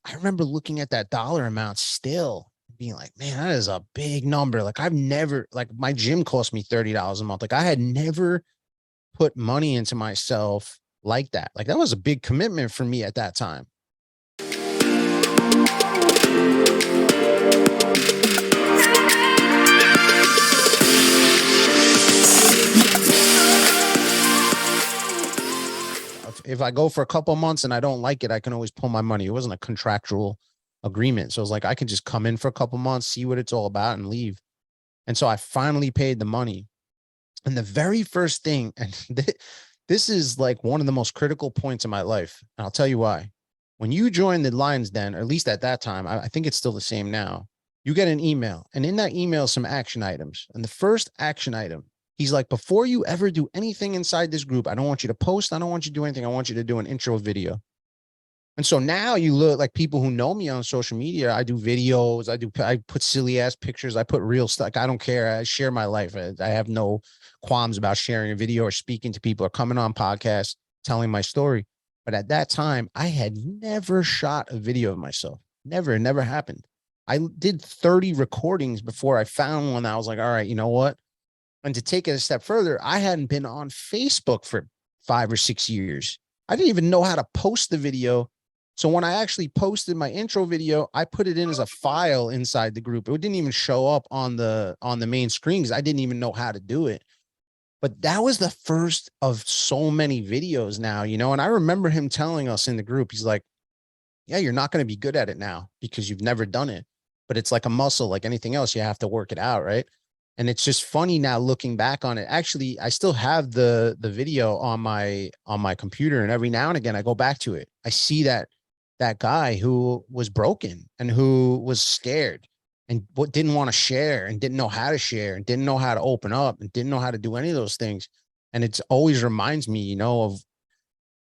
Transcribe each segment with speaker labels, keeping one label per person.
Speaker 1: I remember looking at that dollar amount still being like, man, that is a big number. Like I've never, like my gym cost me $30 a month. Like I had never put money into myself like that. Like that was a big commitment for me at that time. If I go for a couple months and I don't like it, I can always pull my money. It wasn't a contractual agreement. So it was like, I can just come in for a couple months, see what it's all about and leave. And so I finally paid the money. And the very first thing, and this is like one of the most critical points in my life. And I'll tell you why. When you join the Lions Den, or at least at that time, I think it's still the same now, you get an email. And in that email, some action items. And the first action item, he's like, before you ever do anything inside this group, I don't want you to post. I don't want you to do anything. I want you to do an intro video. And so now you look like people who know me on social media. I do videos. I put silly ass pictures. I put real stuff. I don't care. I share my life. I have no qualms about sharing a video or speaking to people or coming on podcasts, telling my story. But at that time, I had never shot a video of myself. Never, it never happened. I did 30 recordings before I found one that I was like, all right, you know what? And to take it a step further, I hadn't been on Facebook for 5 or 6 years. I didn't even know how to post the video. So when I actually posted my intro video, I put it in as a file inside the group. It didn't even show up on the main screen because I didn't even know how to do it. But that was the first of so many videos now, you know, and I remember him telling us in the group, he's like, yeah, you're not going to be good at it now because you've never done it, but it's like a muscle, like anything else, you have to work it out. Right. And it's just funny now looking back on it. Actually, I still have the video on my computer, and every now and again I go back to it. I see that guy who was broken and who was scared and what didn't want to share and didn't know how to share and didn't know how to open up and didn't know how to do any of those things. And it always reminds me, you know, of,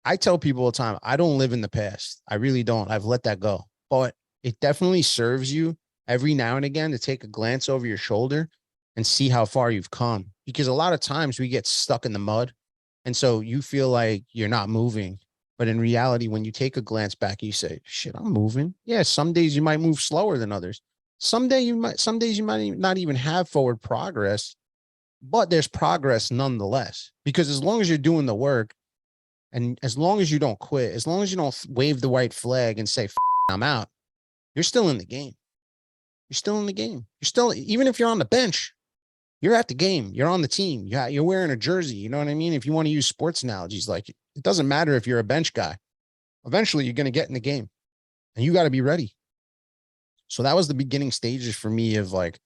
Speaker 1: I tell people all the time, I don't live in the past. I really don't. I've let that go, but it definitely serves you every now and again to take a glance over your shoulder and see how far you've come. Because a lot of times we get stuck in the mud. And so you feel like you're not moving. But in reality, when you take a glance back, you say, shit, I'm moving. Yeah, some days you might move slower than others. Some days you might not even have forward progress, but there's progress nonetheless. Because as long as you're doing the work and as long as you don't quit, as long as you don't wave the white flag and say, I'm out, you're still in the game. You're still in the game. You're still, even if you're on the bench, you're at the game. You're on the team. You're wearing a jersey. You know what I mean? If you want to use sports analogies, like it doesn't matter if you're a bench guy. Eventually, you're going to get in the game, and you got to be ready. So that was the beginning stages for me of like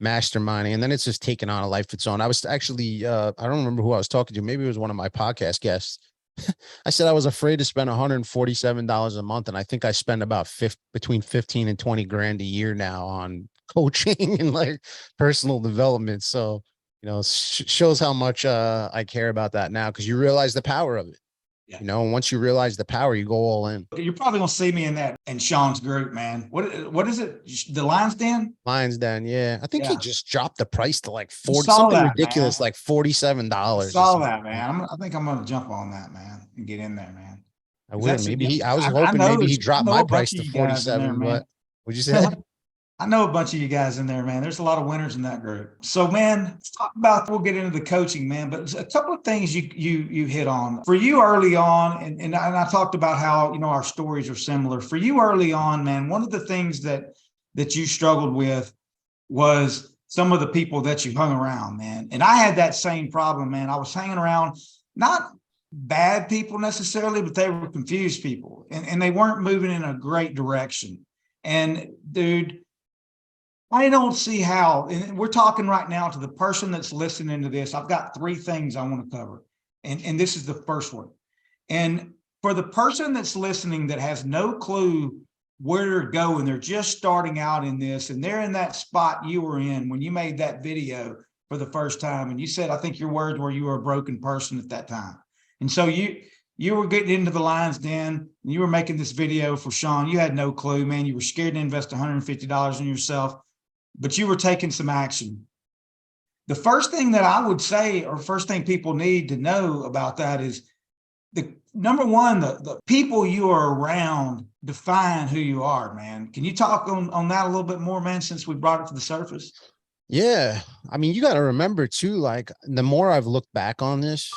Speaker 1: masterminding, and then it's just taken on a life of its own. I was actually, I don't remember who I was talking to. Maybe it was one of my podcast guests. I said I was afraid to spend $147 a month, and I think I spend about between 15 and 20 grand a year now on coaching and like personal development. So, you know, shows how much I care about that now, because you realize the power of it. Yeah. You know, and once you realize the power, you go all in.
Speaker 2: You're probably gonna see me in that in Sean's group, man. What is it? The Lions Den?
Speaker 1: Lions Den, yeah. I think he just dropped the price to like 40,
Speaker 2: something
Speaker 1: that, ridiculous, man. Like $47.
Speaker 2: I saw that, man. I think I'm gonna jump on that, man, and get in there, man.
Speaker 1: I would. Maybe I was hoping maybe he dropped my price to 47, but would you say?
Speaker 2: I know a bunch of you guys in there, man. There's a lot of winners in that group. So, man, let's talk about, we'll get into the coaching, man, but a couple of things you hit on. For you early on, and I talked about how, you know, our stories are similar. For you early on, man, one of the things that you struggled with was some of the people that you hung around, man. And I had that same problem, man. I was hanging around, not bad people necessarily, but they were confused people, and they weren't moving in a great direction. And dude, I don't see how, and we're talking right now to the person that's listening to this. I've got 3 things I want to cover, and this is the first one. And for the person that's listening that has no clue where to go, and they're just starting out in this, and they're in that spot you were in when you made that video for the first time, and you said, I think your words were you were a broken person at that time. And so you were getting into the Lions Den, and you were making this video for Sean. You had no clue, man. You were scared to invest $150 in yourself, but you were taking some action. The first thing that I would say, or first thing people need to know about that, is the number one, the people you are around define who you are, man. Can you talk on that a little bit more, man, since we brought it to the surface?
Speaker 1: Yeah. I mean, you got to remember too, like the more I've looked back on this,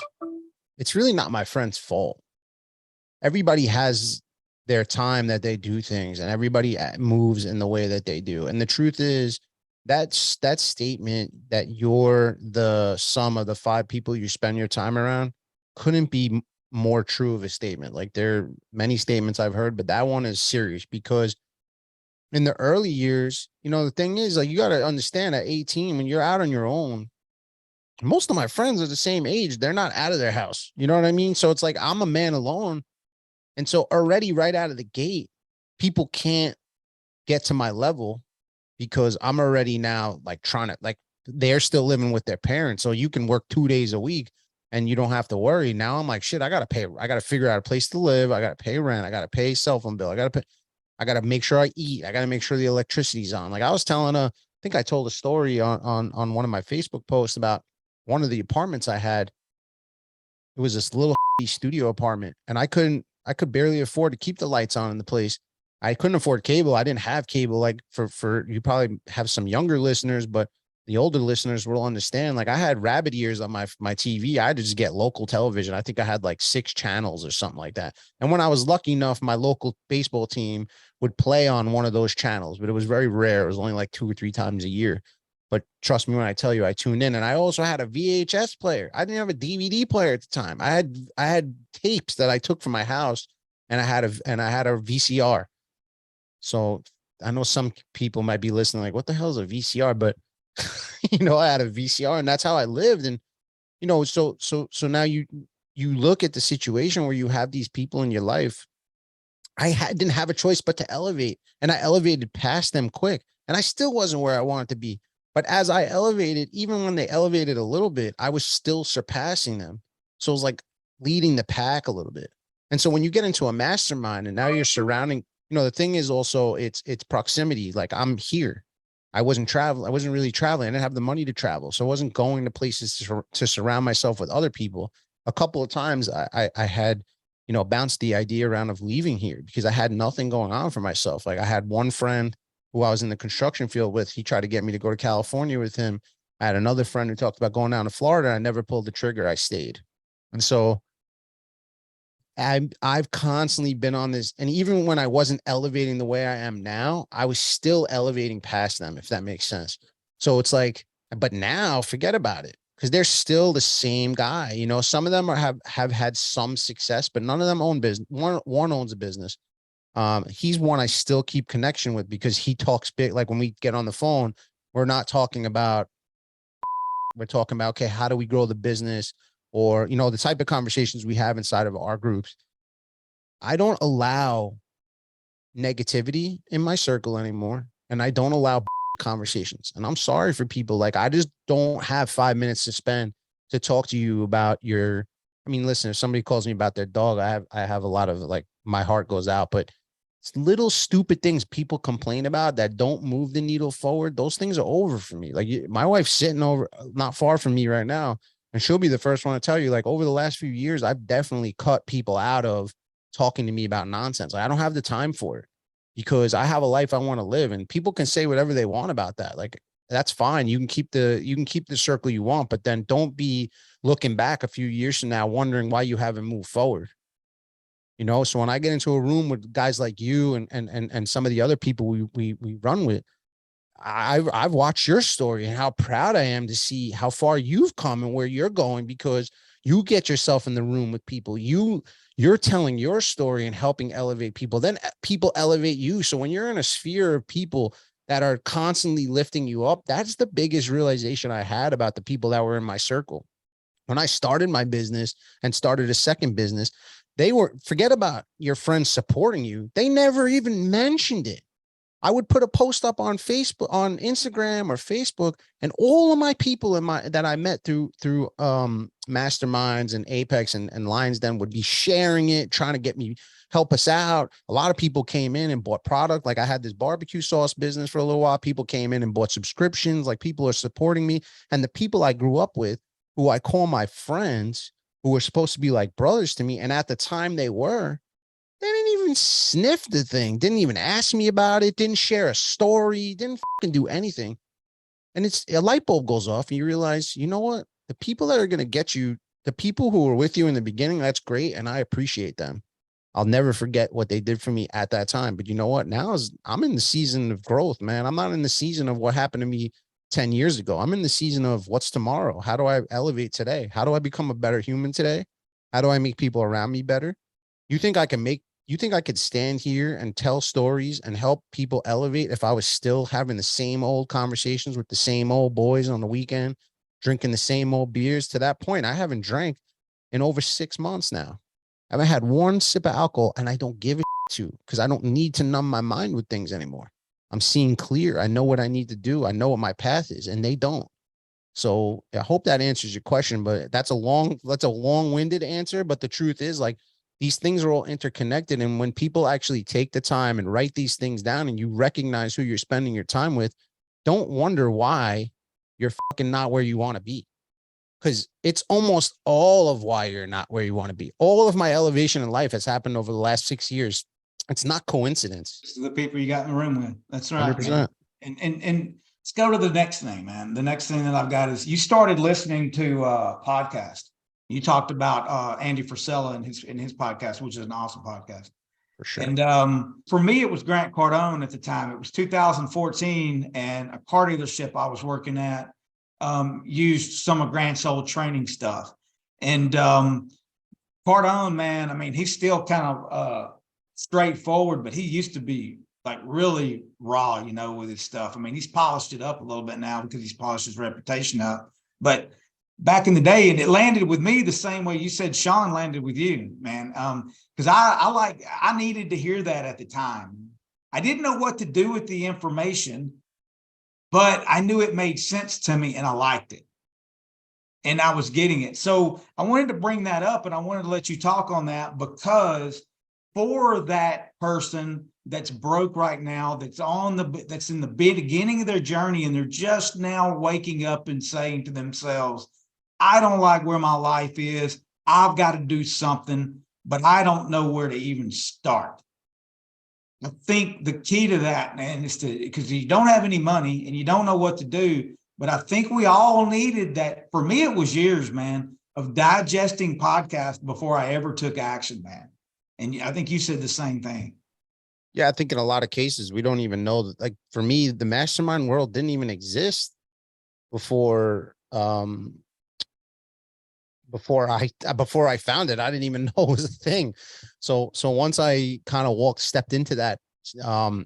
Speaker 1: it's really not my friend's fault. Everybody has their time that they do things, and everybody moves in the way that they do. And the truth is, that statement that you're the sum of the 5 people you spend your time around couldn't be more true of a statement. Like there are many statements I've heard, but that one is serious because in the early years, the thing is, like, you got to understand at 18, when you're out on your own, most of my friends are the same age. They're not out of their house. You know what I mean? So it's like I'm a man alone. And so already right out of the gate, people can't get to my level because I'm already now like trying to, like, they're still living with their parents. So you can work 2 days a week and you don't have to worry. Now I'm like, shit, I got to figure out a place to live. I got to pay rent. I got to pay cell phone bill. I got to make sure I eat. I got to make sure the electricity's on. Like I was telling I think I told a story on one of my Facebook posts about one of the apartments I had. It was this little studio apartment, and I could barely afford to keep the lights on in the place. I couldn't afford cable. I didn't have cable. Like for you probably have some younger listeners, but the older listeners will understand. Like I had rabbit ears on my TV. I had to just get local television. I think I had like 6 channels or something like that. And when I was lucky enough, my local baseball team would play on one of those channels, but it was very rare. It was only like 2 or 3 times a year. But trust me when I tell you, I tuned in. And I also had a VHS player. I didn't have a DVD player at the time. I had tapes that I took from my house, and I had a VCR. So I know some people might be listening like, what the hell is a VCR? But I had a VCR, and that's how I lived. And so now you look at the situation where you have these people in your life. Didn't have a choice but to elevate, and I elevated past them quick, and I still wasn't where I wanted to be. But as I elevated, even when they elevated a little bit, I was still surpassing them. So it was like leading the pack a little bit. And so when you get into a mastermind and now you're surrounding, the thing is also it's proximity. Like I'm here. I wasn't traveling. I wasn't really traveling. I didn't have the money to travel. So I wasn't going to places to surround myself with other people. A couple of times I had, bounced the idea around of leaving here because I had nothing going on for myself. Like I had one friend who I was in the construction field with. He tried to get me to go to California with him. I had another friend who talked about going down to Florida. I never pulled the trigger. I stayed. And so I've constantly been on this. And even when I wasn't elevating the way I am now, I was still elevating past them, if that makes sense. So it's like, but now forget about it because they're still the same guy. Some of them have had some success, but none of them own business. One owns a business. He's one I still keep connection with because he talks big. Like when we get on the phone, we're not talking about, we're talking about, okay, how do we grow the business? Or, the type of conversations we have inside of our groups. I don't allow negativity in my circle anymore. And I don't allow conversations. And I'm sorry for people. Like, I just don't have 5 minutes to spend to talk to you about listen, if somebody calls me about their dog, I have a lot of, like, my heart goes out, but it's little stupid things people complain about that don't move the needle forward. Those things are over for me. Like my wife's sitting over not far from me right now, and she'll be the first one to tell you, like, over the last few years, I've definitely cut people out of talking to me about nonsense. Like I don't have the time for it because I have a life I want to live, and people can say whatever they want about that. Like that's fine. You can keep the circle you want, but then don't be looking back a few years from now wondering why you haven't moved forward. So when I get into a room with guys like you and some of the other people we run with, I've watched your story and how proud I am to see how far you've come and where you're going because you get yourself in the room with people. You're telling your story and helping elevate people. Then people elevate you. So when you're in a sphere of people that are constantly lifting you up, that's the biggest realization I had about the people that were in my circle. When I started my business and started a second business, forget about your friends supporting you. They never even mentioned it. I would put a post up on Facebook, on Instagram or Facebook, and all of my people that I met through masterminds and Apex and Lions Den would be sharing it, trying to get me, help us out. A lot of people came in and bought product. Like I had this barbecue sauce business for a little while. People came in and bought subscriptions. Like people are supporting me. And the people I grew up with, who I call my friends, who were supposed to be like brothers to me, and at the time they didn't even sniff the thing, didn't even ask me about it, didn't share a story, didn't fucking do anything. And it's a light bulb goes off and you realize, you know what? The people that are going to get you, the people who were with you in the beginning, that's great. And I appreciate them. I'll never forget what they did for me at that time. But you know what? Now I'm in the season of growth, man. I'm not in the season of what happened to me 10 years ago. I'm in the season of what's tomorrow. How do I elevate today? How do I become a better human today? How do I make people around me better? You think I could stand here and tell stories and help people elevate if I was still having the same old conversations with the same old boys on the weekend, drinking the same old beers? To that point, I haven't drank in over 6 months now. I haven't had one sip of alcohol and I don't give a to because I don't need to numb my mind with things anymore. I'm seeing clear. I know what I need to do. I know what my path is, and they don't. So I hope that answers your question, but that's a long-winded answer. But the truth is, like, these things are all interconnected. And when people actually take the time and write these things down and you recognize who you're spending your time with, don't wonder why you're fucking not where you want to be. Because it's almost all of why you're not where you want to be. All of my elevation in life has happened over the last 6 years. It's not coincidence.
Speaker 2: This is the people you got in the room with. That's right.
Speaker 1: 100%.
Speaker 2: Man. And let's go to the next thing, man. The next thing that I've got is you started listening to podcast. You talked about Andy Frisella in his podcast, which is an awesome podcast.
Speaker 1: For sure.
Speaker 2: And for me, it was Grant Cardone at the time. It was 2014, and a car dealership I was working at used some of Grant's old training stuff. And Cardone, man, I mean, he's still kind of straightforward, but he used to be like really raw, you know, with his stuff. I mean, he's polished it up a little bit now because he's polished his reputation up. But back in the day, and it landed with me the same way you said Sean landed with you, man. Because I needed to hear that at the time. I didn't know what to do with the information, but I knew it made sense to me and I liked it. And I was getting it. So I wanted to bring that up and I wanted to let you talk on that, because for that person that's broke right now, that's in the beginning of their journey, and they're just now waking up and saying to themselves, I don't like where my life is. I've got to do something, but I don't know where to even start. I think the key to that, man, is because you don't have any money and you don't know what to do. But I think we all needed that. For me, it was years, man, of digesting podcasts before I ever took action, man. And I think you said the same thing.
Speaker 1: Yeah, I think in a lot of cases, we don't even know that. Like, for me, the mastermind world didn't even exist before I found it. I didn't even know it was a thing. So once I kind of stepped into that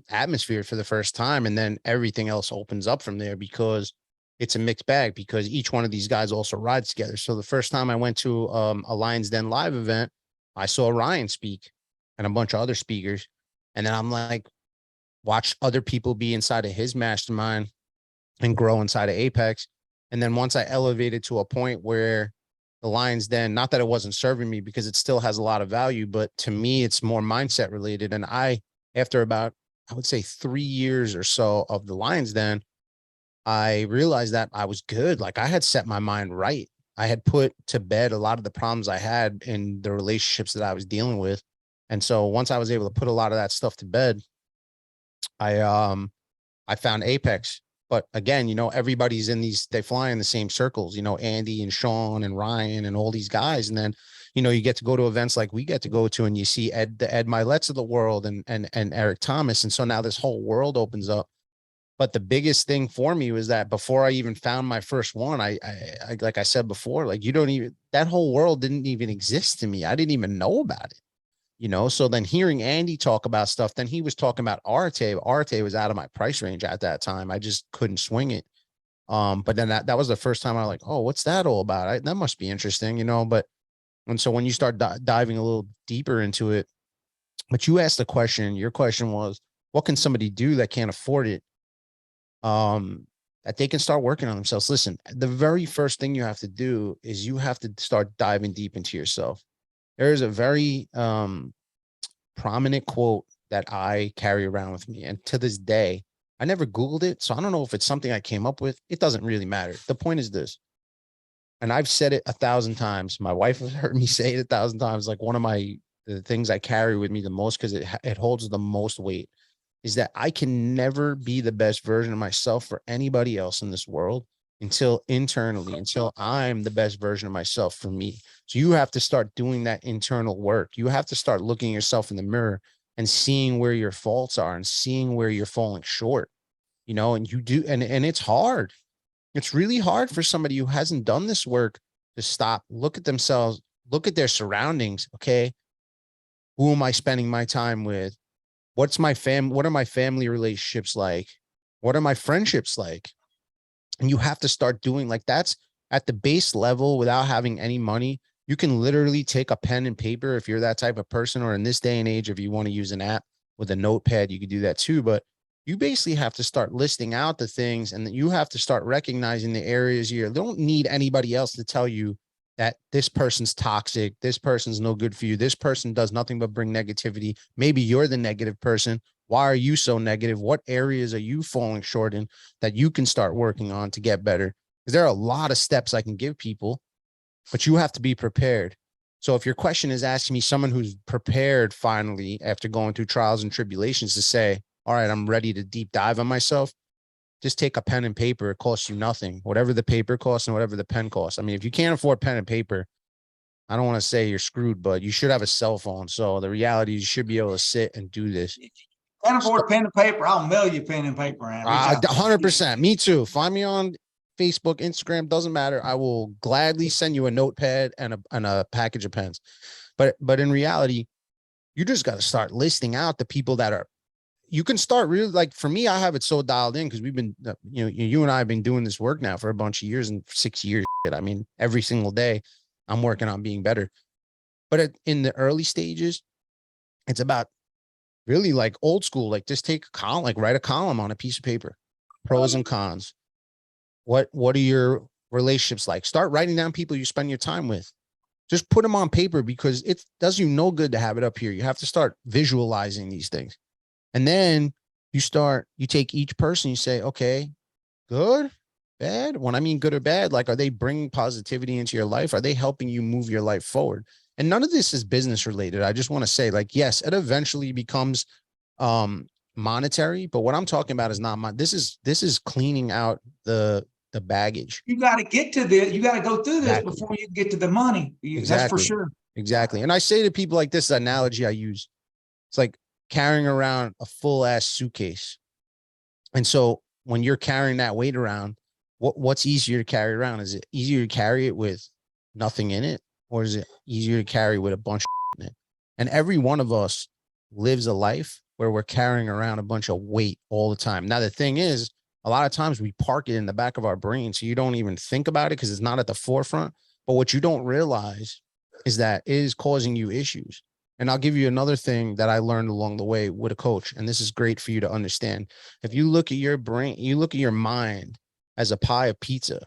Speaker 1: atmosphere for the first time, and then everything else opens up from there, because it's a mixed bag, because each one of these guys also rides together. So the first time I went to a Lions Den live event, I saw Ryan speak and a bunch of other speakers. And then I'm like, watch other people be inside of his mastermind and grow inside of Apex. And then once I elevated to a point where the Lions Den, not that it wasn't serving me, because it still has a lot of value, but to me, it's more mindset related. And after about, I would say 3 years or so of the Lions Den, I realized that I was good. Like, I had set my mind right. I had put to bed a lot of the problems I had in the relationships that I was dealing with. And so once I was able to put a lot of that stuff to bed, I found Apex. But again, you know, everybody's they fly in the same circles, you know, Andy and Sean and Ryan and all these guys. And then, you know, you get to go to events like we get to go to, and you see the Ed Milet's of the world and Eric Thomas. And so now this whole world opens up. But the biggest thing for me was that before I even found my first one, I like I said before, like, that whole world didn't even exist to me. I didn't even know about it. You know, so then hearing Andy talk about stuff, then he was talking about Arte. Arte was out of my price range at that time. I just couldn't swing it. But then that was the first time I was like, oh, what's that all about? That must be interesting, you know. And so when you start diving a little deeper into it, but you asked the question, your question was, what can somebody do that can't afford it? That they can start working on themselves. Listen, the very first thing you have to do is you have to start diving deep into yourself. There is a very prominent quote that I carry around with me. And to this day, I never Googled it. So I don't know if it's something I came up with. It doesn't really matter. The point is this, and I've said it 1,000 times. My wife has heard me say it 1,000 times. Like, one of my the things I carry with me the most, because it holds the most weight, is that I can never be the best version of myself for anybody else in this world until I'm the best version of myself for me. So you have to start doing that internal work. You have to start looking yourself in the mirror and seeing where your faults are and seeing where you're falling short, and you do. And it's hard. It's really hard for somebody who hasn't done this work to stop, look at themselves, look at their surroundings. Okay. Who am I spending my time with? What are my family relationships like? What are my friendships like? And you have to start doing, like, that's at the base level without having any money. You can literally take a pen and paper if you're that type of person, or in this day and age, if you want to use an app with a notepad, you could do that too. But you basically have to start listing out the things, and then you have to start recognizing the areas you don't need anybody else to tell you that this person's toxic, this person's no good for you, this person does nothing but bring negativity. Maybe you're the negative person. Why are you so negative? What areas are you falling short in that you can start working on to get better? Because there are a lot of steps I can give people, but you have to be prepared. So if your question is asking me, someone who's prepared finally after going through trials and tribulations, to say, all right, I'm ready to deep dive on myself, just take a pen and paper. It costs you nothing, whatever the paper costs and whatever the pen costs. I mean, if you can't afford pen and paper, I don't want to say you're screwed, but you should have a cell phone. So the reality is you should be able to sit and do this.
Speaker 2: Can't afford pen and paper, I'll mail you pen and paper.
Speaker 1: 100%. Me too. Find me on Facebook, Instagram, doesn't matter. I will gladly send you a notepad and a package of pens. But in reality, you just got to start listing out the people that are, you can start really, like, for me, I have it so dialed in because we've been, you and I have been doing this work now for a bunch of years, and 6 years. I mean, every single day I'm working on being better. But in the early stages, it's about really like old school, like just take a column, like write a column on a piece of paper, pros and cons. What are your relationships like? Start writing down people you spend your time with. Just put them on paper, because it does you no good to have it up here. You have to start visualizing these things. And then you take each person, you say, okay, good, bad. When I mean good or bad, like, are they bringing positivity into your life? Are they helping you move your life forward? And none of this is business related. I just want to say, like, yes, it eventually becomes monetary, but what I'm talking about is not this is cleaning out the baggage.
Speaker 2: You got to you got to go through this before you get to the money. That's for sure.
Speaker 1: Exactly. And I say to people, like, this analogy I use, it's like carrying around a full ass suitcase. And so when you're carrying that weight around, what's easier to carry around? Is it easier to carry it with nothing in it, or is it easier to carry with a bunch of in it? And every one of us lives a life where we're carrying around a bunch of weight all the time. Now, the thing is, a lot of times we park it in the back of our brain, so you don't even think about it because it's not at the forefront. But what you don't realize is that it is causing you issues. And I'll give you another thing that I learned along the way with a coach. And this is great for you to understand. If you look at your brain, you look at your mind as a pie of pizza.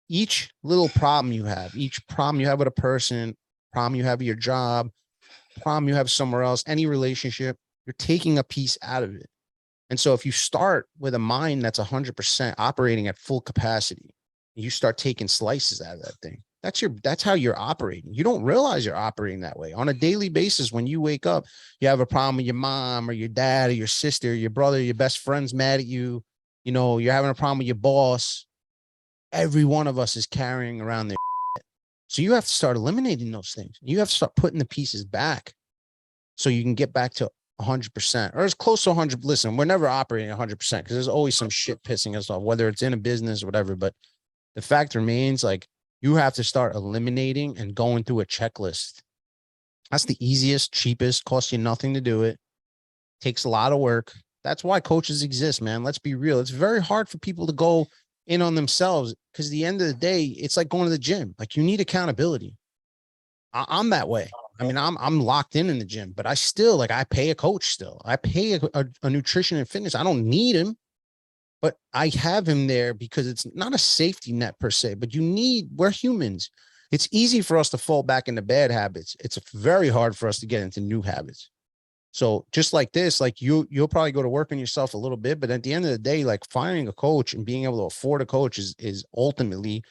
Speaker 1: Each little problem you have, each problem you have with a person, problem you have with your job, problem you have somewhere else, any relationship, you're taking a piece out of it. And so if you start with a mind that's 100% operating at full capacity, you start taking slices out of that thing. That's how you're operating. You don't realize you're operating that way on a daily basis. When you wake up, you have a problem with your mom or your dad or your sister, or your brother, your best friend's mad at you. You're having a problem with your boss. Every one of us is carrying around their shit. So you have to start eliminating those things. You have to start putting the pieces back so you can get back to 100% or as close to 100. Listen, we're never operating 100% because there's always some shit pissing us off, whether it's in a business or whatever. But the fact remains, like, you have to start eliminating and going through a checklist. That's the easiest, cheapest, costs you nothing to do it. Takes a lot of work. That's why coaches exist, man. Let's be real. It's very hard for people to go in on themselves because at the end of the day, it's like going to the gym. Like, you need accountability. I'm that way. I mean, I'm locked in the gym, but I still, like, I pay a coach still. I pay a nutrition and fitness. I don't need him, but I have him there because it's not a safety net per se, but we're humans. It's easy for us to fall back into bad habits. It's very hard for us to get into new habits. So just like this, like you'll probably go to work on yourself a little bit, but at the end of the day, like, finding a coach and being able to afford a coach is ultimately,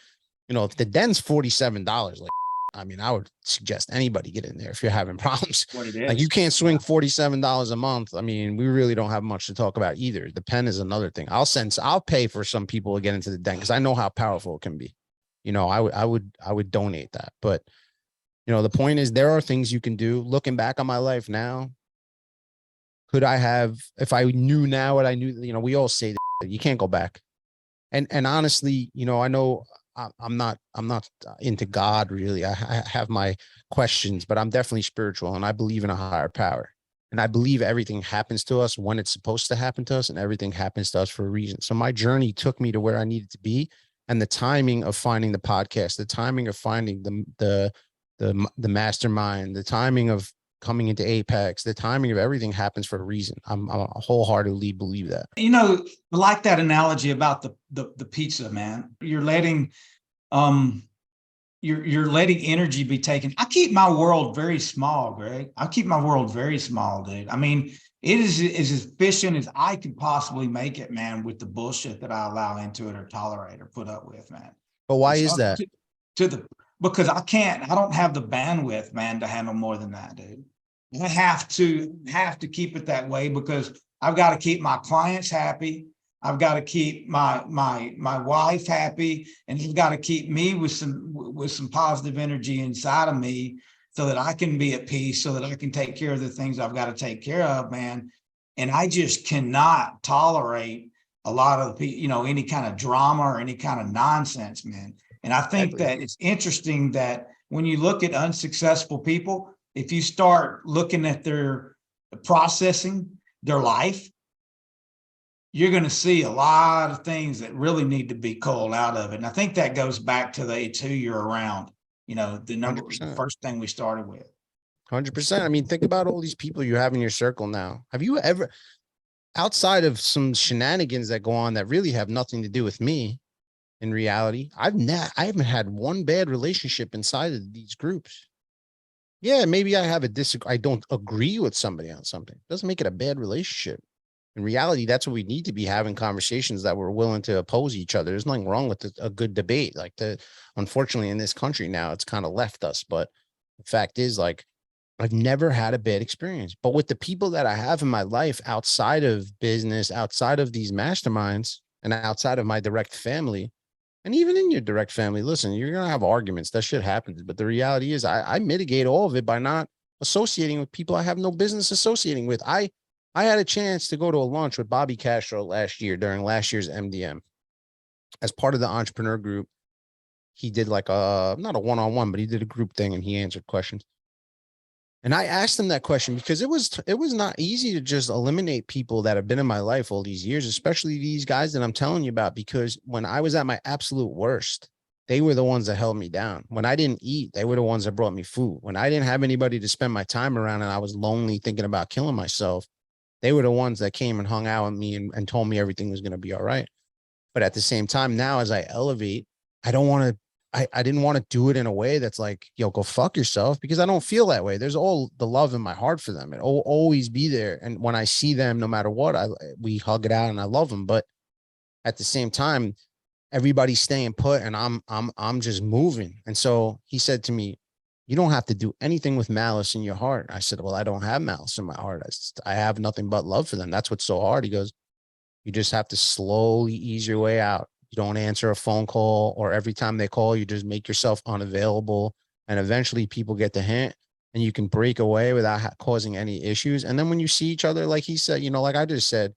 Speaker 1: if the den's $47, like, I mean, I would suggest anybody get in there if you're having problems.
Speaker 2: What it
Speaker 1: Like you
Speaker 2: is.
Speaker 1: can't swing $47 a month. I mean, we really don't have much to talk about either. The pen is another thing. I'll pay for some people to get into the den because I know how powerful it can be. You know, I would donate that. But you know, the point is there are things you can do. Looking back on my life now, could I have, if I knew now what I knew, you know, we all say that you can't go back. And honestly, you know, I know I'm not into God really. I have my questions, but I'm definitely spiritual and I believe in a higher power. And I believe everything happens to us when it's supposed to happen to us, and everything happens to us for a reason. So my journey took me to where I needed to be, and the timing of finding the podcast, the timing of finding the mastermind, the timing of coming into Apex, the timing of everything happens for a reason. I'm wholeheartedly believe that.
Speaker 2: You know, I like that analogy about the pizza, man. You're letting you're letting energy be taken. I keep my world very small, Greg. I keep my world very small, dude. I mean, it is as efficient as I can possibly make it, man, with the bullshit that I allow into it or tolerate or put up with, man.
Speaker 1: But why
Speaker 2: It's
Speaker 1: is that?
Speaker 2: to the because I don't have the bandwidth, man, to handle more than that, dude. I have to keep it that way because I've got to keep my clients happy. I've got to keep my wife happy, and you've got to keep me with some positive energy inside of me so that I can be at peace, so that I can take care of the things I've got to take care of, man. And I just cannot tolerate a lot of, you know, any kind of drama or any kind of nonsense, man. And I think that it's interesting that when you look at unsuccessful people, if you start looking at their processing, their life, you're going to see a lot of things that really need to be culled out of it. And I think that goes back to the who you're around, you know, the first thing we started with.
Speaker 1: 100%. I mean, think about all these people you have in your circle now. Have you ever, outside of some shenanigans that go on that really have nothing to do with me, in reality, I haven't had one bad relationship inside of these groups. Yeah, maybe I I don't agree with somebody on something. Doesn't make it a bad relationship. In reality, that's what we need to be having conversations that we're willing to oppose each other. There's nothing wrong with a good debate. Like unfortunately, in this country now, it's kind of left us. But the fact is, like, I've never had a bad experience. But with the people that I have in my life outside of business, outside of these masterminds, and outside of my direct family, and even in your direct family, listen, you're going to have arguments. That shit happens. But the reality is I mitigate all of it by not associating with people I have no business associating with. I had a chance to go to a lunch with Bobby Castro last year during last year's MDM. As part of the entrepreneur group, he did like not a one-on-one, but he did a group thing and he answered questions. And I asked him that question because it was not easy to just eliminate people that have been in my life all these years, especially these guys that I'm telling you about, because when I was at my absolute worst, they were the ones that held me down. When I didn't eat, they were the ones that brought me food. When I didn't have anybody to spend my time around and I was lonely thinking about killing myself, they were the ones that came and hung out with me and told me everything was going to be all right. But at the same time, now as I elevate, I didn't want to do it in a way that's like, yo, go fuck yourself, because I don't feel that way. There's all the love in my heart for them. It'll always be there. And when I see them, no matter what, we hug it out and I love them. But at the same time, everybody's staying put and I'm just moving. And so he said to me, you don't have to do anything with malice in your heart. I said, well, I don't have malice in my heart. I have nothing but love for them. That's what's so hard. He goes, you just have to slowly ease your way out. You don't answer a phone call, or every time they call, you just make yourself unavailable. And eventually people get the hint and you can break away without causing any issues. And then when you see each other, like he said, you know, like I just said,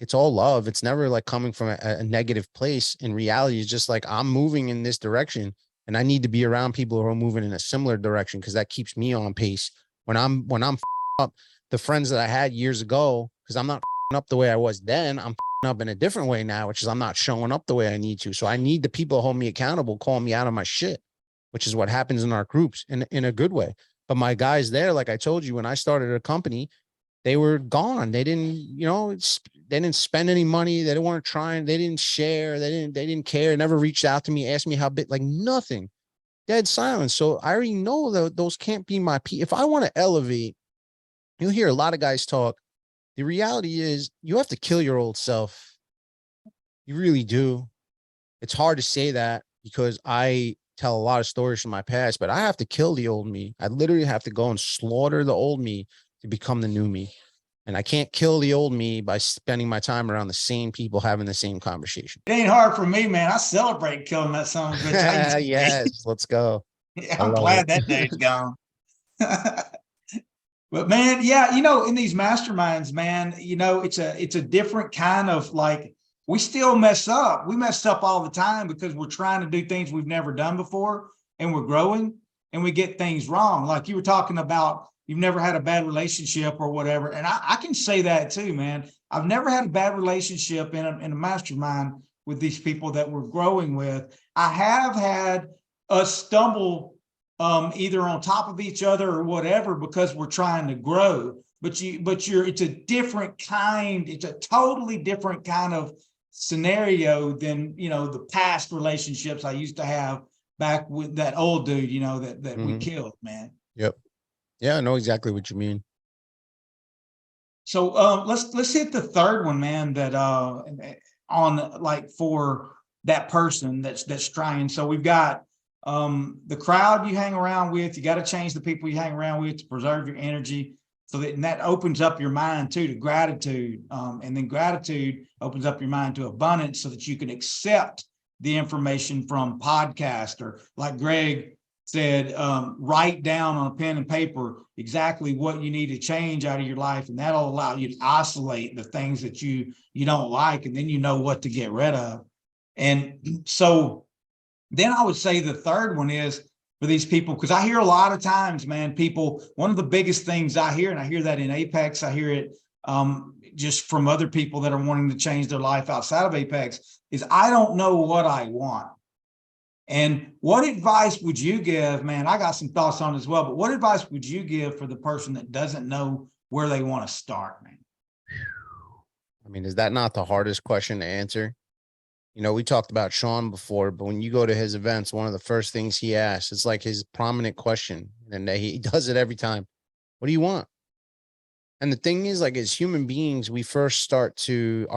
Speaker 1: it's all love. It's never like coming from a negative place. In reality, it's just like, I'm moving in this direction and I need to be around people who are moving in a similar direction, because that keeps me on pace. When I'm up, the friends that I had years ago, because I'm not up the way I was then, I'm up in a different way now, which is I'm not showing up the way I need to. So I need the people to hold me accountable, call me out of my shit, which is what happens in our groups in a good way. But my guys there, like I told you, when I started a company, they were gone. They didn't, you know, they didn't spend any money. They weren't trying. They didn't share. They didn't care. Never reached out to me, asked me how big, like nothing, dead silence. So I already know that those can't be my if I want to elevate, you'll hear a lot of guys talk. The reality is you have to kill your old self. You really do. It's hard to say that because I tell a lot of stories from my past, but I have to kill the old me. I literally have to go and slaughter the old me to become the new me. And I can't kill the old me by spending my time around the same people having the same conversation.
Speaker 2: It ain't hard for me, man. I celebrate killing that son of a bitch.
Speaker 1: Yes, let's go.
Speaker 2: Yeah,
Speaker 1: I
Speaker 2: I'm
Speaker 1: love
Speaker 2: glad
Speaker 1: it.
Speaker 2: that day's gone. But man, yeah, in these masterminds, man, it's a different kind of like, we still mess up. We mess up all the time because we're trying to do things we've never done before, and we're growing and we get things wrong. Like you were talking about, you've never had a bad relationship or whatever. And I can say that too, man. I've never had a bad relationship in a mastermind with these people that we're growing with. I have had a stumble either on top of each other or whatever, because we're trying to grow. But it's a totally different kind of scenario than, the past relationships I used to have back with that old dude, that we killed, man.
Speaker 1: Yep. Yeah, I know exactly what you mean.
Speaker 2: So let's hit the third one, man, that on like for that person that's trying. So we've got the crowd you hang around with. You got to change the people you hang around with to preserve your energy. So that opens up your mind too to gratitude. And then gratitude opens up your mind to abundance so that you can accept the information from podcast, or like Greg said, write down on a pen and paper exactly what you need to change out of your life. And that'll allow you to isolate the things that you don't like. And then you know what to get rid of. And so then I would say the third one is for these people, because I hear a lot of times, man, people, one of the biggest things I hear, and I hear that in Apex, I hear it just from other people that are wanting to change their life outside of Apex, is I don't know what I want. And what advice would you give, man? I got some thoughts on it as well, but what advice would you give for the person that doesn't know where they want to start, man?
Speaker 1: I mean, is that not the hardest question to answer? We talked about Sean before, but when you go to his events, one of the first things he asks, it's like his prominent question, and he does it every time. What do you want? And the thing is, like, as human beings, our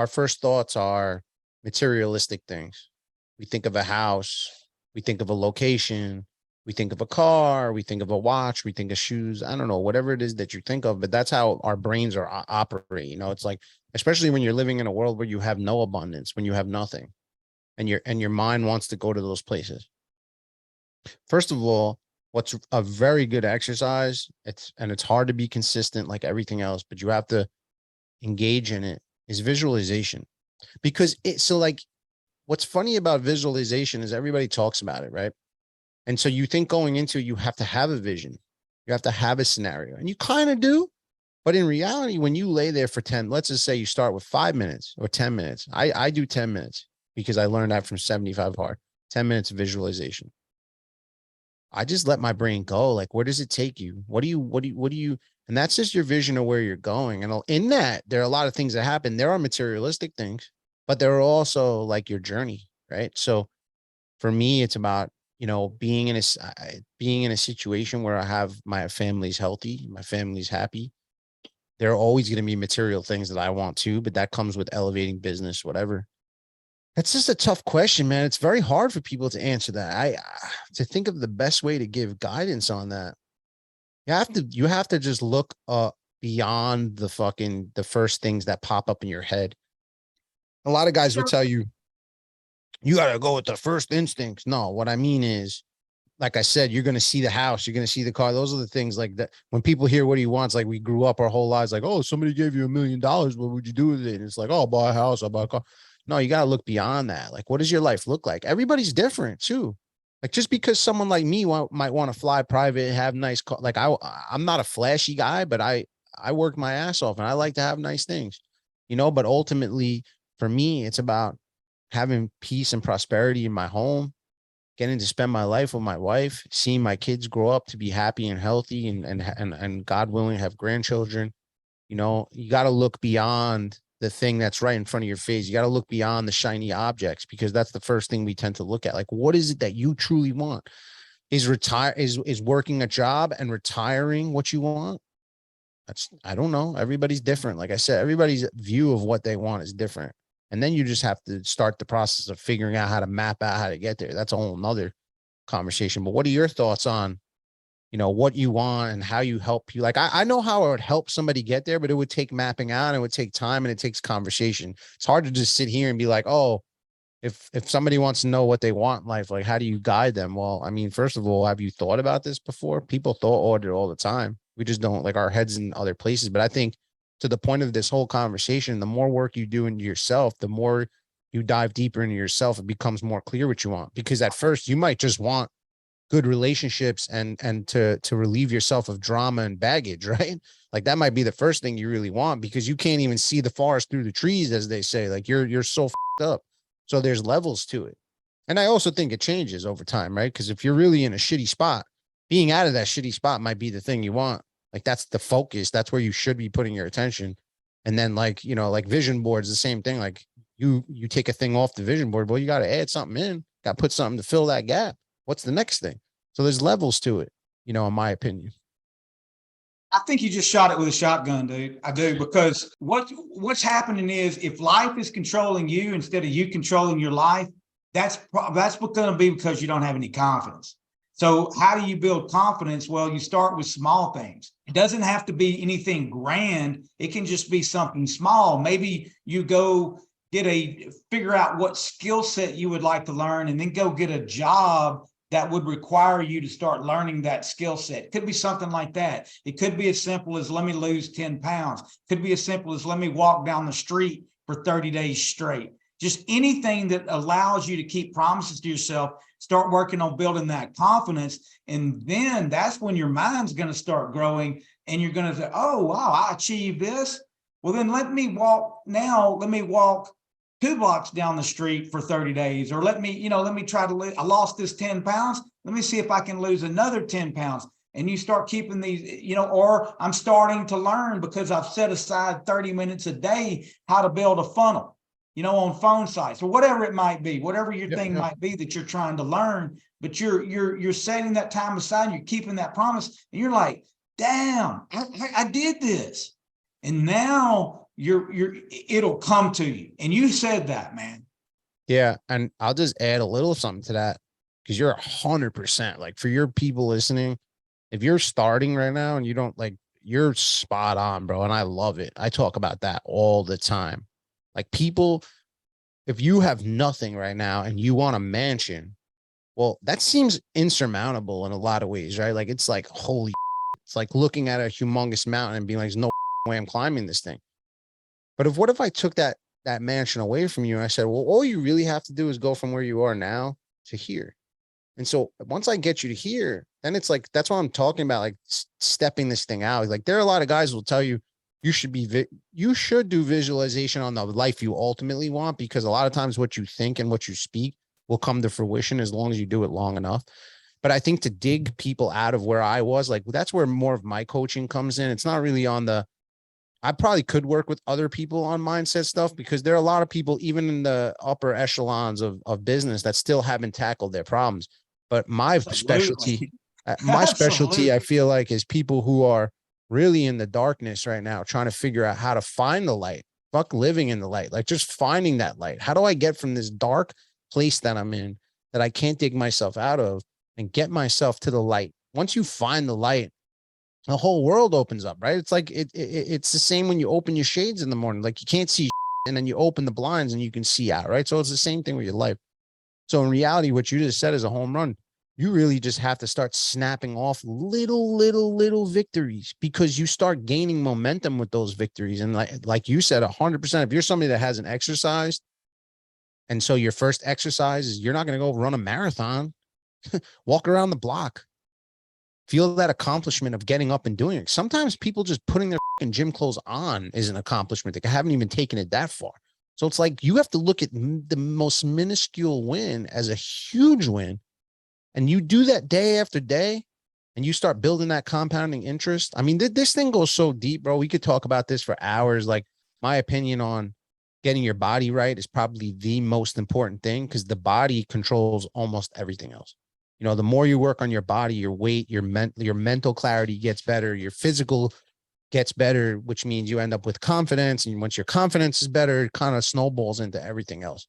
Speaker 1: first thoughts are materialistic things. We think of a house, we think of a location, we think of a car, we think of a watch, we think of shoes. I don't know, whatever it is that you think of, but that's how our brains are operate. It's like, especially when you're living in a world where you have no abundance, when you have nothing, and your mind wants to go to those places. First of all, what's a very good exercise, it's hard to be consistent like everything else, but you have to engage in it, is visualization. Because what's funny about visualization is everybody talks about it, right? And so you think going into it, you have to have a vision. You have to have a scenario, and you kind of do. But in reality, when you lay there for 10, let's just say you start with 5 minutes or 10 minutes. I do 10 minutes because I learned that from 75 Hard, 10 minutes of visualization. I just let my brain go. Like, where does it take you? What do you, and that's just your vision of where you're going. And in that, there are a lot of things that happen. There are materialistic things, but there are also like your journey, right? So for me, it's about, being in a situation where I have my family's healthy, my family's happy. There are always going to be material things that I want to, but that comes with elevating business, whatever. That's just a tough question, man. It's very hard for people to answer that. To think of the best way to give guidance on that. You have to just look beyond the first things that pop up in your head. A lot of guys will tell you, you got to go with the first instincts. No, what I mean is, like I said, you're going to see the house, you're going to see the car. Those are the things like that. When people hear what he wants, like we grew up our whole lives, like, oh, somebody gave you $1 million. What would you do with it? And it's like, oh, I'll buy a house, I'll buy a car. No, you got to look beyond that. Like, what does your life look like? Everybody's different too. Like, just because someone like me might want to fly private, have nice car. Like I'm not a flashy guy, but I work my ass off and I like to have nice things, but ultimately for me, it's about having peace and prosperity in my home, getting to spend my life with my wife, seeing my kids grow up to be happy and healthy and God willing have grandchildren. You got to look beyond the thing that's right in front of your face. You got to look beyond the shiny objects, because that's the first thing we tend to look at. Like, what is it that you truly want? Is working a job and retiring what you want? I don't know. Everybody's different. Like I said, everybody's view of what they want is different. And then you just have to start the process of figuring out how to map out how to get there. That's a whole nother conversation. But what are your thoughts on, what you want and how you help you? Like, I know how I would help somebody get there, but it would take mapping out, and it would take time, and it takes conversation. It's hard to just sit here and be like, oh, if somebody wants to know what they want in life, like, how do you guide them? Well, I mean, first of all, have you thought about this before? People thought it all the time. We just don't, like, our heads in other places. But I think, to the point of this whole conversation, the more work you do into yourself, the more you dive deeper into yourself, it becomes more clear what you want. Because at first you might just want good relationships and to relieve yourself of drama and baggage, right? Like, that might be the first thing you really want, because you can't even see the forest through the trees, as they say. Like, you're so f***ed up. So there's levels to it. And I also think it changes over time, right? Because if you're really in a shitty spot, being out of that shitty spot might be the thing you want. Like, that's the focus. That's where you should be putting your attention. And then, like, like vision boards, the same thing. Like, you take a thing off the vision board, well, you got to add something in, got to put something to fill that gap. What's the next thing? So there's levels to it, in my opinion.
Speaker 2: I think you just shot it with a shotgun, dude. I do, because what's happening is, if life is controlling you instead of you controlling your life, that's going to be because you don't have any confidence. So how do you build confidence? Well, you start with small things. It doesn't have to be anything grand. It can just be something small. Maybe you go figure out what skill set you would like to learn, and then go get a job that would require you to start learning that skill set. It could be something like that. It could be as simple as, let me lose 10 pounds. It could be as simple as, let me walk down the street for 30 days straight. Just anything that allows you to keep promises to yourself. Start working on building that confidence. And then that's when your mind's going to start growing, and you're going to say, oh, wow, I achieved this. Well, then let me walk 2 blocks down the street for 30 days, or let me try to I lost this 10 pounds. Let me see if I can lose another 10 pounds. And you start keeping these, or I'm starting to learn, because I've set aside 30 minutes a day, how to build a funnel, on phone sites, or whatever it might be, whatever your thing might be that you're trying to learn, but you're setting that time aside, and you're keeping that promise, and you're like, damn, I did this. And now it'll come to you. And you said that, man.
Speaker 1: Yeah. And I'll just add a little something to that, because you're 100%, like, for your people listening, if you're starting right now and you don't, like, you're spot on, bro. And I love it. I talk about that all the time. Like, people, if you have nothing right now and you want a mansion, well, that seems insurmountable in a lot of ways, right? Like, it's like, holy, it's like looking at a humongous mountain and being like, there's no way I'm climbing this thing. But what if I took that mansion away from you, and I said, well, all you really have to do is go from where you are now to here. And so once I get you to here, then it's like, that's what I'm talking about, like, stepping this thing out. Like, there are a lot of guys who will tell you, you should do visualization on the life you ultimately want, because a lot of times what you think and what you speak will come to fruition as long as you do it long enough. But I think to dig people out of where I was, like, that's where more of my coaching comes in. It's not really on I probably could work with other people on mindset stuff, because there are a lot of people, even in the upper echelons of business, that still haven't tackled their problems. But my specialty, I feel like, is people who are really in the darkness right now, trying to figure out how to find the light. Fuck living in the light, like, just finding that light. How do I get from this dark place that I'm in, that I can't dig myself out of, and get myself to the light? Once you find the light, the whole world opens up, right? It's like, it's the same when you open your shades in the morning. Like, you can't see, and then you open the blinds and you can see out, right? So it's the same thing with your life. So in reality, what you just said is a home run. You really just have to start snapping off little victories, because you start gaining momentum with those victories. And like you said, 100%, if you're somebody that hasn't exercised, and so your first exercise is, you're not going to go run a marathon, walk around the block. Feel that accomplishment of getting up and doing it. Sometimes people just putting their gym clothes on is an accomplishment. They haven't even taken it that far. So it's like, you have to look at the most minuscule win as a huge win. And you do that day after day, and you start building that compounding interest. I mean, this thing goes so deep, bro. We could talk about this for hours. Like, my opinion on getting your body right is probably the most important thing, because the body controls almost everything else. The more you work on your body, your weight, your mental clarity gets better, your physical gets better, which means you end up with confidence. And once your confidence is better, it kind of snowballs into everything else.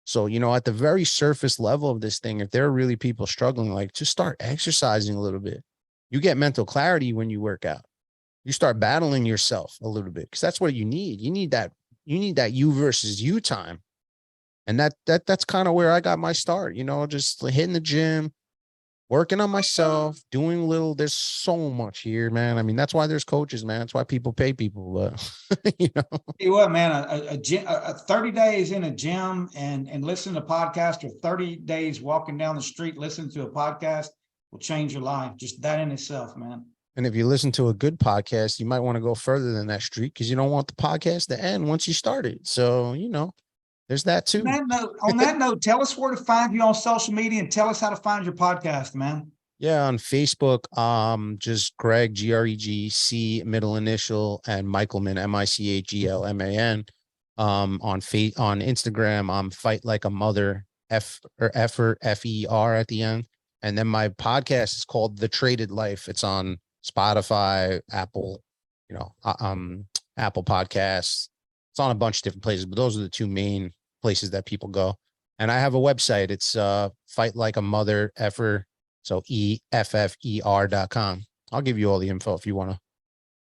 Speaker 1: So, at the very surface level of this thing, if there are really people struggling, like, just start exercising a little bit. You get mental clarity when you work out. You start battling yourself a little bit, because that's what you need. You need that you versus you time. And that's kind of where I got my start, just hitting the gym, working on myself, doing little. There's so much here, man. I mean, that's why there's coaches, man. That's why people pay people. But
Speaker 2: Tell you what, man, a 30 days in a gym and listen to podcast, or 30 days walking down the street listening to a podcast will change your life. Just that in itself, man.
Speaker 1: And if you listen to a good podcast, you might want to go further than that street, because you don't want the podcast to end once you start it. So, there's that too.
Speaker 2: On that note, tell us where to find you on social media, and tell us how to find your podcast, man.
Speaker 1: Yeah, on Facebook, just Greg, Greg, middle initial, and Michelman, Michlman. On Instagram, I'm Fight Like a Mother, Effer, FER at the end. And then my podcast is called The Traded Life. It's on Spotify, Apple, Apple Podcasts. It's on a bunch of different places, but those are the two main places that people go. And I have a website. It's Fight Like a Mother, Effer. So EFFER.com. I'll give you all the info if you want to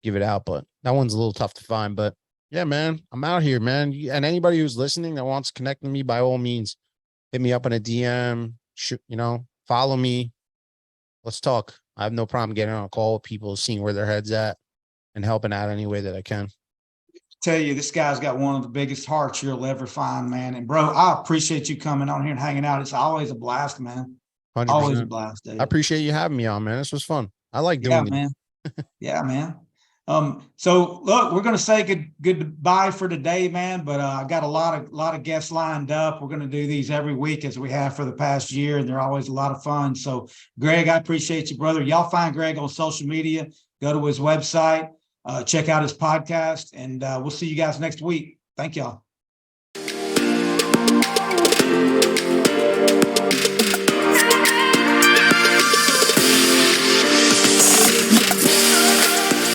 Speaker 1: give it out, but that one's a little tough to find. But yeah, man, I'm out here, man. And anybody who's listening that wants to connect with me, by all means, hit me up in a DM, follow me. Let's talk. I have no problem getting on a call with people, seeing where their head's at, and helping out any way that I can.
Speaker 2: Tell you, this guy's got one of the biggest hearts you'll ever find, man. And bro, I appreciate you coming on here and hanging out. It's always a blast, man.
Speaker 1: 100%.
Speaker 2: Always a blast, Dave.
Speaker 1: I appreciate you having me on, man. This was fun. I like doing it.
Speaker 2: Man. Yeah, man. So look, we're going to say goodbye for today, man. But I got a lot of guests lined up. We're going to do these every week, as we have for the past year, and they're always a lot of fun. So, Greg, I appreciate you, brother. Y'all find Greg on social media. Go to his website, check out his podcast, and we'll see you guys next week. Thank y'all.